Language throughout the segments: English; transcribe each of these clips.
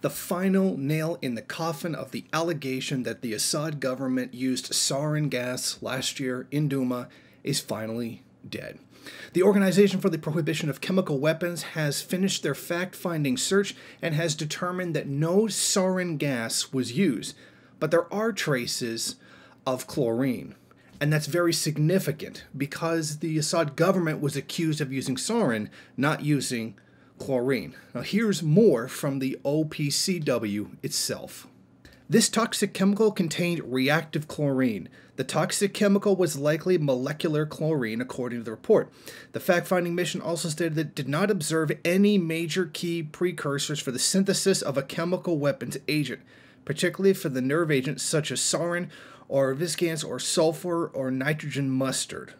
The final nail in the coffin of the allegation that the Assad government used sarin gas last year in Douma is finally dead. The Organization for the Prohibition of Chemical Weapons has finished their fact-finding search and has determined that no sarin gas was used, but there are traces of chlorine. And that's very significant because the Assad government was accused of using sarin, not using chlorine. Now here's more from the OPCW itself. This toxic chemical contained reactive chlorine. The toxic chemical was likely molecular chlorine, according to the report. The fact-finding mission also stated that it did not observe any major key precursors for the synthesis of a chemical weapons agent, particularly for the nerve agents such as sarin or viscans or sulfur or nitrogen mustard.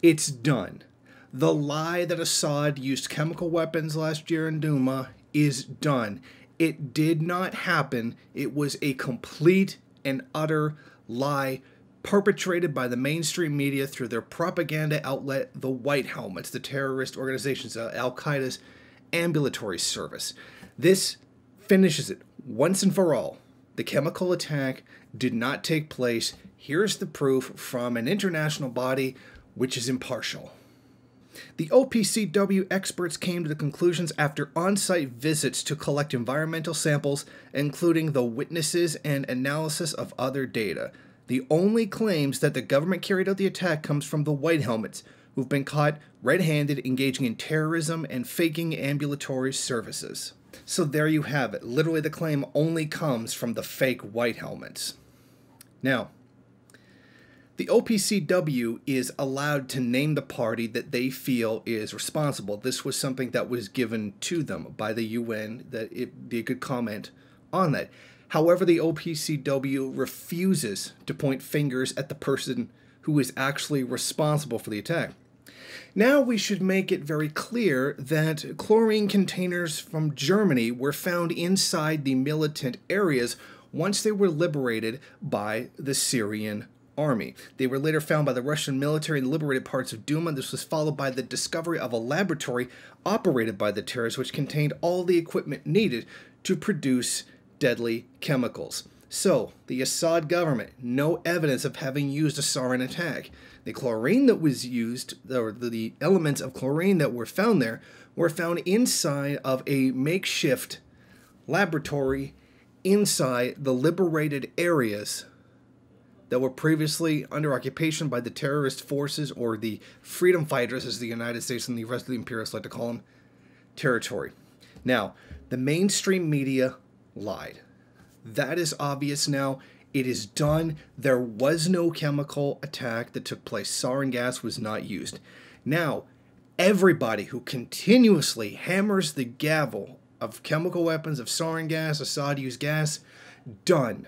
It's done. The lie that Assad used chemical weapons last year in Douma is done. It did not happen. It was a complete and utter lie perpetrated by the mainstream media through their propaganda outlet, the White Helmets, the terrorist organizations, Al-Qaeda's ambulatory service. This finishes it once and for all. The chemical attack did not take place. Here's the proof from an international body which is impartial. The OPCW experts came to the conclusions after on-site visits to collect environmental samples, including the witnesses and analysis of other data. The only claims that the government carried out the attack comes from the White Helmets, who've been caught red-handed engaging in terrorism and faking ambulatory services. So there you have it. Literally the claim only comes from the fake White Helmets. Now, the OPCW is allowed to name the party that they feel is responsible. This was something that was given to them by the UN, that they could comment on that. However, the OPCW refuses to point fingers at the person who is actually responsible for the attack. Now we should make it very clear that chlorine containers from Germany were found inside the militant areas once they were liberated by the Syrian army. They were later found by the Russian military in the liberated parts of Douma. This was followed by the discovery of a laboratory operated by the terrorists, which contained all the equipment needed to produce deadly chemicals. So, the Assad government, no evidence of having used a sarin attack. The chlorine that was used, or the elements of chlorine that were found there, were found inside of a makeshift laboratory inside the liberated areas that were previously under occupation by the terrorist forces, or the freedom fighters, as the United States and the rest of the imperialists like to call them, territory. Now, the mainstream media lied. That is obvious now. It is done. There was no chemical attack that took place. Sarin gas was not used. Now, everybody who continuously hammers the gavel of chemical weapons, of sarin gas, Assad used gas, done.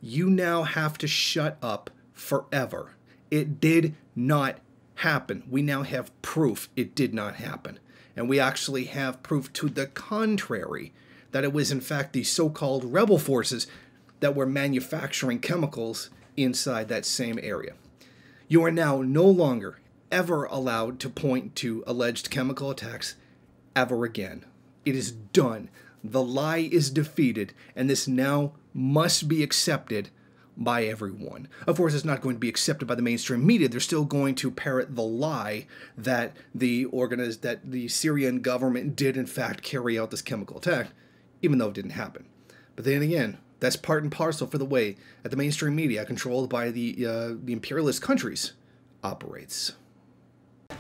You now have to shut up forever. It did not happen. We now have proof it did not happen. And we actually have proof to the contrary, that it was in fact the so-called rebel forces that were manufacturing chemicals inside that same area. You are now no longer ever allowed to point to alleged chemical attacks ever again. It is done. The lie is defeated, and this now must be accepted by everyone. Of course, it's not going to be accepted by the mainstream media. They're still going to parrot the lie that the Syrian government did in fact carry out this chemical attack, even though it didn't happen. But then again, that's part and parcel for the way that the mainstream media, controlled by the imperialist countries, operates.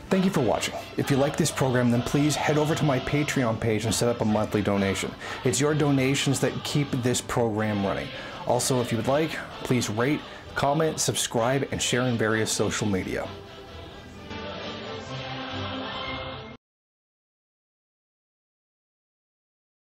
Thank you for watching. If you like this program, then please head over to my Patreon page and set up a monthly donation. It's your donations that keep this program running. Also, if you would like, please rate, comment, subscribe, and share in various social media.